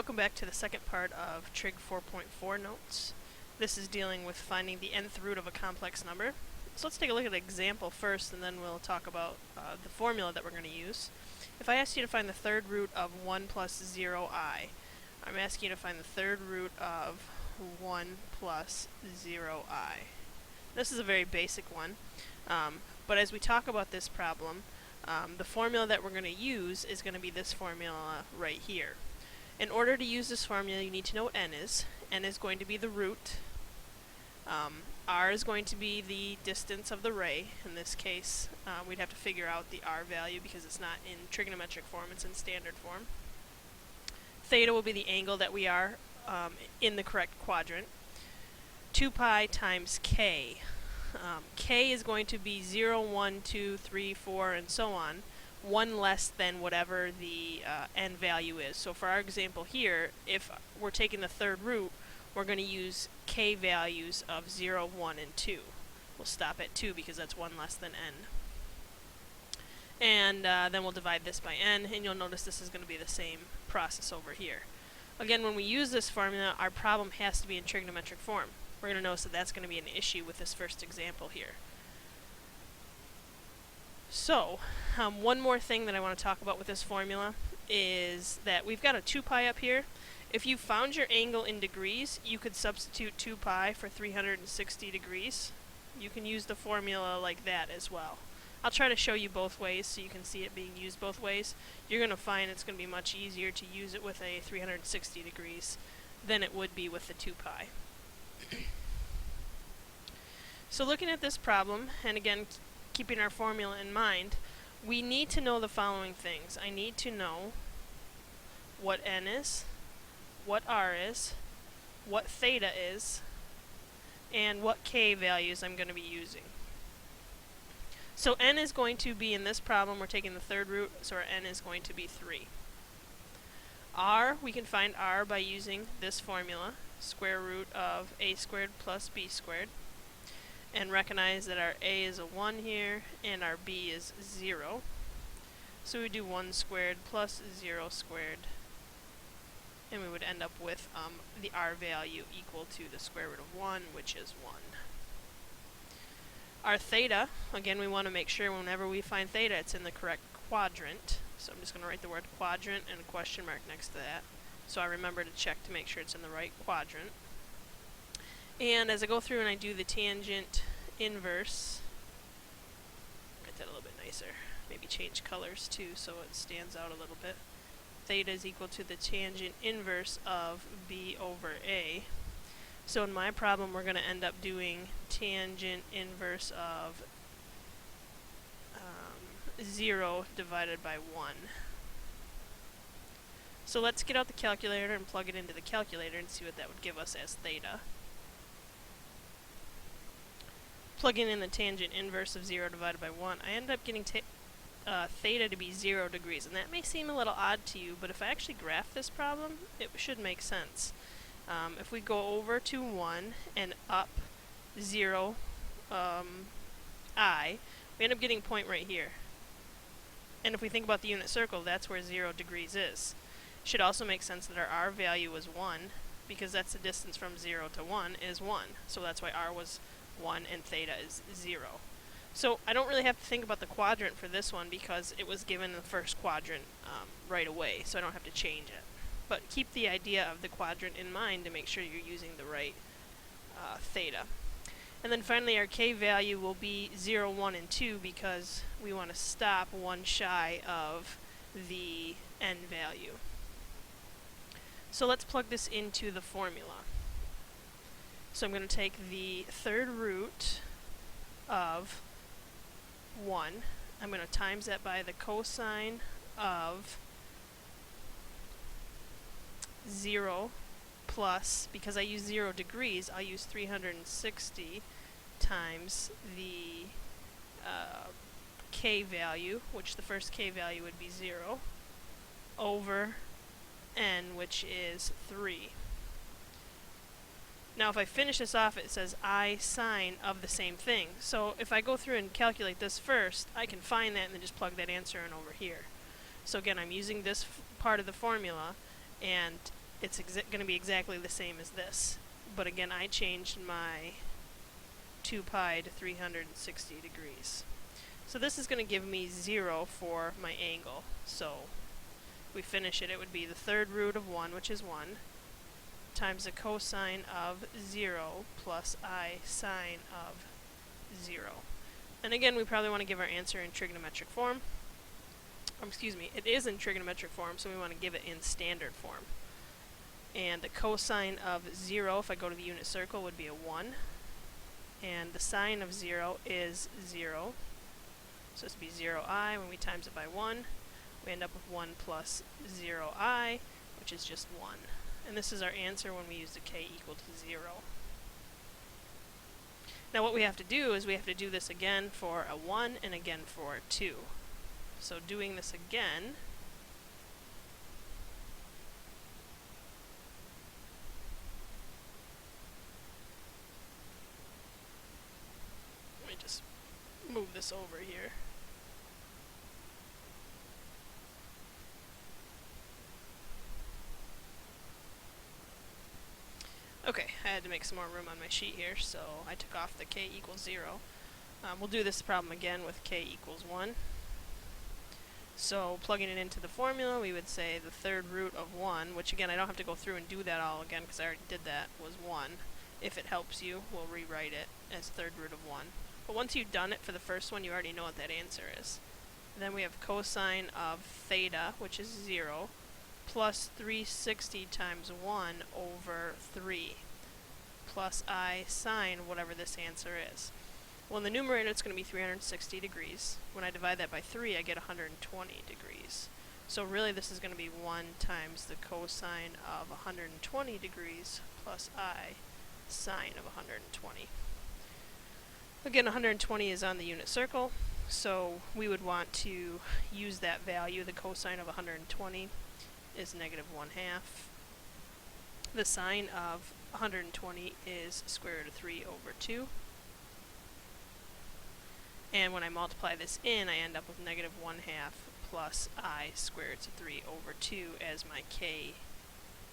Welcome back to the second part of Trig 4.4 notes. This is dealing with finding the nth root of a complex number. So let's take a look at an example first, and then we'll talk about the formula that we're going to use. If I asked you to find the third root of 1 plus 0i, I'm asking you to find the third root of 1 plus 0i. This is a very basic one, but as we talk about this problem, the formula that we're going to use is going to be this formula right here. In order to use this formula, you need to know what n is. N is going to be the root. R is going to be the distance of the ray. In this case, we'd have to figure out the r value because it's not in trigonometric form, it's in standard form. Theta will be the angle that we are in the correct quadrant. 2 pi times k. K is going to be 0, 1, 2, 3, 4, and so on. 1 less than whatever the n value is. So for our example here, if we're taking the third root, we're going to use k values of 0, 1, and 2. We'll stop at 2 because that's 1 less than n. And then we'll divide this by n, and you'll notice this is going to be the same process over here. Again, when we use this formula, our problem has to be in trigonometric form. We're going to notice that that's going to be an issue with this first example here. So, one more thing that I want to talk about with this formula is that we've got a 2 pi up here. If you found your angle in degrees, you could substitute 2 pi for 360 degrees. You can use the formula like that as well. I'll try to show you both ways so you can see it being used both ways. You're going to find it's going to be much easier to use it with a 360 degrees than it would be with the 2 pi. So looking at this problem, and again, keeping our formula in mind, we need to know the following things. I need to know what n is, what r is, what theta is, and what k values I'm going to be using. So n is going to be, in this problem, we're taking the third root, so our n is going to be 3. R, we can find r by using this formula, square root of a squared plus b squared. And recognize that our a is a 1 here, and our b is 0. So we do 1 squared plus 0 squared, and we would end up with the r value equal to the square root of 1, which is 1. Our theta, again, we want to make sure whenever we find theta, it's in the correct quadrant. So I'm just going to write the word quadrant and a question mark next to that, so I remember to check to make sure it's in the right quadrant. And as I go through and I do the tangent inverse, get that a little bit nicer, maybe change colors too so it stands out a little bit. Theta is equal to the tangent inverse of b over a. So in my problem we're going to end up doing tangent inverse of 0 divided by 1. So let's get out the calculator and plug it into the calculator and see what that would give us as theta. Plugging in the tangent inverse of 0 divided by 1, I ended up getting theta to be 0 degrees. And that may seem a little odd to you, but if I actually graph this problem, it should make sense. If we go over to 1 and up 0 I, we end up getting a point right here. And if we think about the unit circle, that's where 0 degrees is. It should also make sense that our r value is 1, because that's the distance from 0 to 1 is 1. So that's why r was 1 and theta is 0. So I don't really have to think about the quadrant for this one because it was given in the first quadrant right away, so I don't have to change it. But keep the idea of the quadrant in mind to make sure you're using the right theta. And then finally our k value will be 0, 1, and 2 because we want to stop one shy of the n value. So let's plug this into the formula. So I'm going to take the third root of 1. I'm going to times that by the cosine of 0 plus, because I use 0 degrees, I'll use 360 times the k value, which the first k value would be 0, over n, which is 3. Now if I finish this off, it says I sine of the same thing. So if I go through and calculate this first, I can find that and then just plug that answer in over here. So again, I'm using this part of the formula, and it's going to be exactly the same as this. But again, I changed my 2 pi to 360 degrees. So this is going to give me 0 for my angle. So if we finish it, it would be the third root of 1, which is 1, times the cosine of 0 plus I sine of 0. And again, we probably want to give our answer in trigonometric form. Excuse me, it is in trigonometric form, so we want to give it in standard form. And the cosine of 0, if I go to the unit circle, would be a 1. And the sine of 0 is 0. So this would be 0i. When we times it by 1, we end up with 1 plus 0i, which is just 1. And this is our answer when we use the k equal to 0. Now what we have to do is we have to do this again for a 1 and again for a 2. So doing this again, let me just move this over here. Okay, I had to make some more room on my sheet here, so I took off the k equals 0. We'll do this problem again with k equals 1. So plugging it into the formula, we would say the third root of 1, which again, I don't have to go through and do that all again because I already did that, was 1. If it helps you, we'll rewrite it as third root of 1. But once you've done it for the first one, you already know what that answer is. And then we have cosine of theta, which is 0, plus 360 times 1 over 3, plus I sine whatever this answer is. Well, in the numerator, it's going to be 360 degrees. When I divide that by 3, I get 120 degrees. So really, this is going to be 1 times the cosine of 120 degrees plus I sine of 120. Again, 120 is on the unit circle, so we would want to use that value. The cosine of 120 is negative 1/2. The sine of 120 is square root of 3 over 2. And when I multiply this in, I end up with negative 1/2 plus I square root of 3 over 2 as my k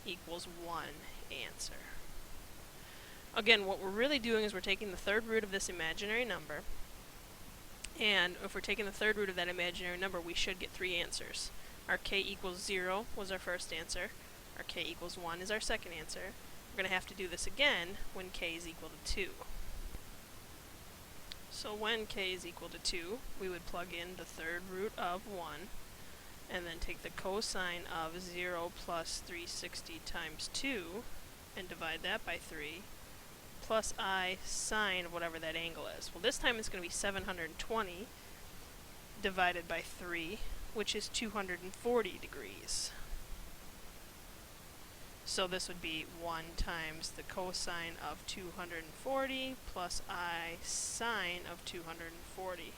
equals 1 answer. Again, what we're really doing is we're taking the third root of this imaginary number, and if we're taking the third root of that imaginary number, we should get 3 answers. Our k equals 0 was our first answer. Our k equals 1 is our second answer. We're going to have to do this again when k is equal to 2. So when k is equal to 2, we would plug in the third root of 1, and then take the cosine of 0 plus 360 times 2, and divide that by 3, plus I sine whatever that angle is. Well, this time it's going to be 720 divided by 3, which is 240 degrees. So this would be 1 times the cosine of 240 plus I sine of 240.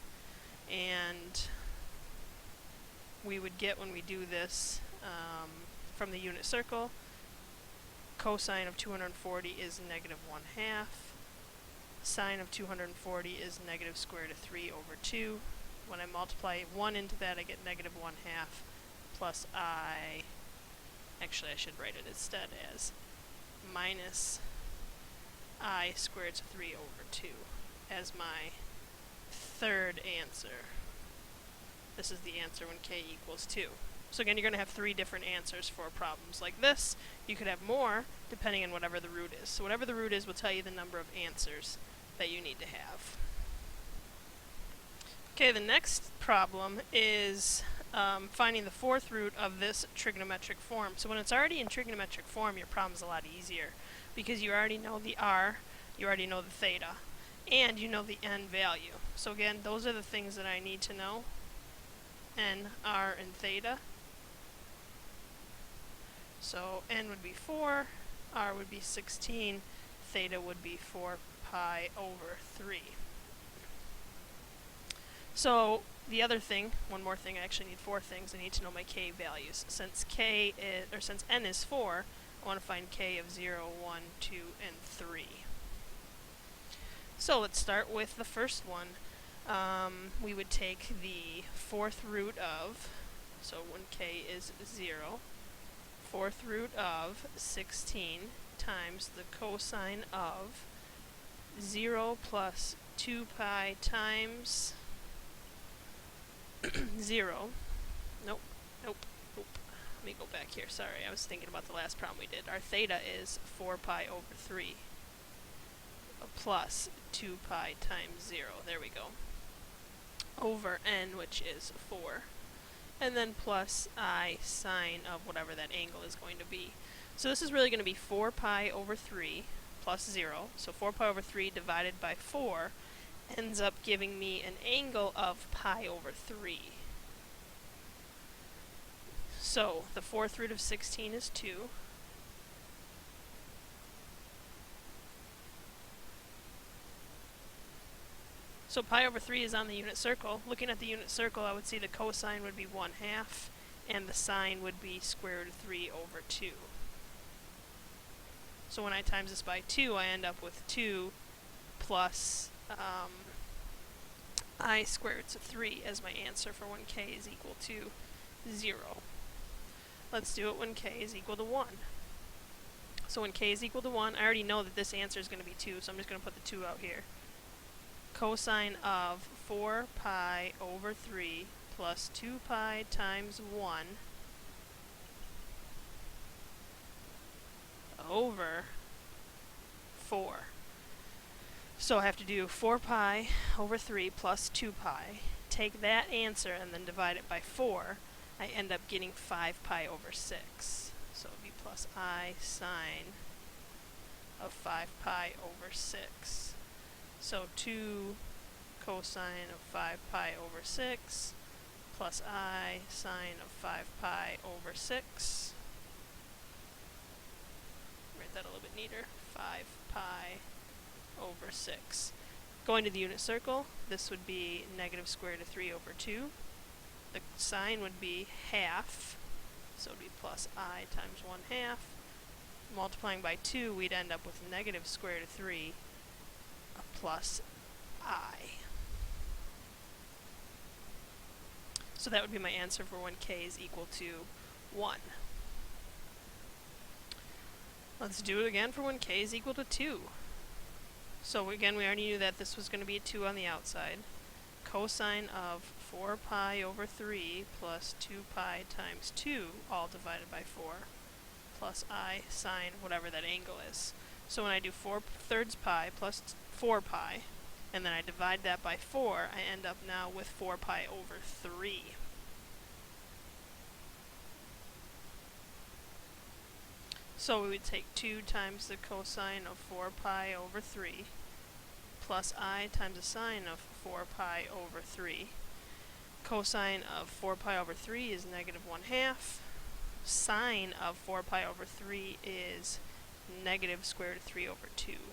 And we would get, when we do this from the unit circle, cosine of 240 is negative 1/2. Sine of 240 is negative square root of 3 over 2. When I multiply 1 into that, I get negative 1/2 plus I... Actually, I should write it instead as minus I square root of 3 over 2 as my third answer. This is the answer when k equals 2. So again, you're going to have 3 different answers for problems like this. You could have more, depending on whatever the root is. So whatever the root is will tell you the number of answers that you need to have. Okay, the next problem is finding the fourth root of this trigonometric form. So when it's already in trigonometric form, your problem's a lot easier because you already know the r, you already know the theta, and you know the n value. So again, those are the things that I need to know: n, r, and theta. So n would be 4, r would be 16, theta would be 4 pi over 3. So the other thing, one more thing, I actually need 4 things. I need to know my k values. Since since n is 4, I want to find k of 0, 1, 2, and 3. So let's start with the first one. We would take the fourth root of, so when k is 0, fourth root of 16 times the cosine of 0 plus 2 pi times 0. Nope. Let me go back here. Sorry, I was thinking about the last problem we did. Our theta is 4 pi over 3 plus 2 pi times 0. There we go. Over n, which is 4. And then plus I sine of whatever that angle is going to be. So this is really going to be 4 pi over 3 plus 0. So 4 pi over 3 divided by 4 ends up giving me an angle of pi over 3. So the fourth root of 16 is 2. So pi over 3 is on the unit circle. Looking at the unit circle, I would see the cosine would be 1/2, and the sine would be square root of 3 over 2. So when I times this by 2, I end up with 2 plus I square roots of 3 as my answer for when k is equal to 0. Let's do it when k is equal to 1. So when k is equal to 1, I already know that this answer is going to be 2, so I'm just going to put the 2 out here. Cosine of 4 pi over 3 plus 2 pi times 1 over 4. So I have to do 4 pi over 3 plus 2 pi, take that answer and then divide it by 4. I end up getting 5 pi over 6. So it would be plus I sine of 5 pi over 6. So 2 cosine of 5 pi over 6 plus I sine of 5 pi over 6. Write that a little bit neater. 5 pi over 6. Going to the unit circle, this would be negative square root of 3 over 2. The sign would be half, so it would be plus I times 1/2. Multiplying by 2, we'd end up with negative square root of 3 plus I. So that would be my answer for when k is equal to 1. Let's do it again for when k is equal to 2. So again, we already knew that this was going to be a 2 on the outside. Cosine of 4 pi over 3 plus 2 pi times 2, all divided by 4, plus I sine whatever that angle is. So when I do 4/3 pi plus 4 pi, and then I divide that by 4, I end up now with 4 pi over 3. So we would take 2 times the cosine of 4 pi over 3 plus I times the sine of 4 pi over 3. Cosine of 4 pi over 3 is negative 1/2. Sine of 4 pi over 3 is negative square root of 3 over 2.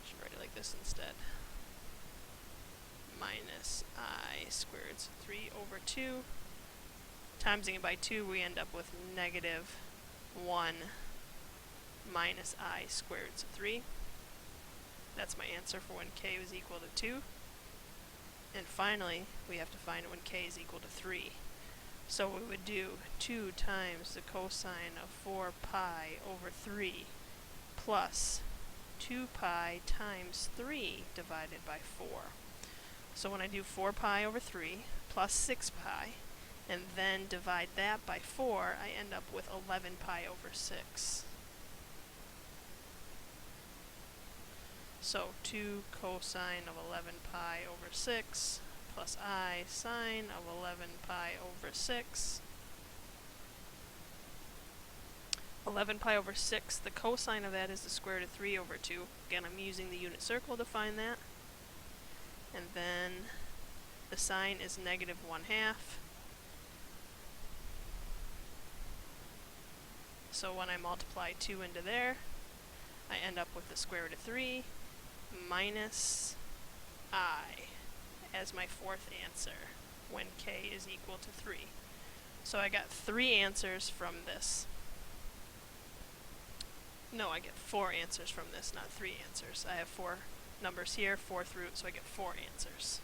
Should write it like this instead. Minus I square root of 3 over 2. Timesing it by 2, we end up with negative 1 minus I square root of 3. That's my answer for when k was equal to 2. And finally, we have to find when k is equal to 3. So we would do 2 times the cosine of 4 pi over 3 plus 2 pi times 3 divided by 4. So when I do 4 pi over 3 plus 6 pi, and then divide that by 4, I end up with 11 pi over 6. So 2 cosine of 11 pi over 6 plus I sine of 11 pi over 6. 11 pi over 6, the cosine of that is the square root of 3 over 2. Again, I'm using the unit circle to find that. And then the sine is negative 1/2. So when I multiply 2 into there, I end up with the square root of 3 minus I as my fourth answer when k is equal to 3. So I got 3 answers from this. No, I get 4 answers from this, not 3 answers. I have 4 numbers here, 4th root, so I get 4 answers.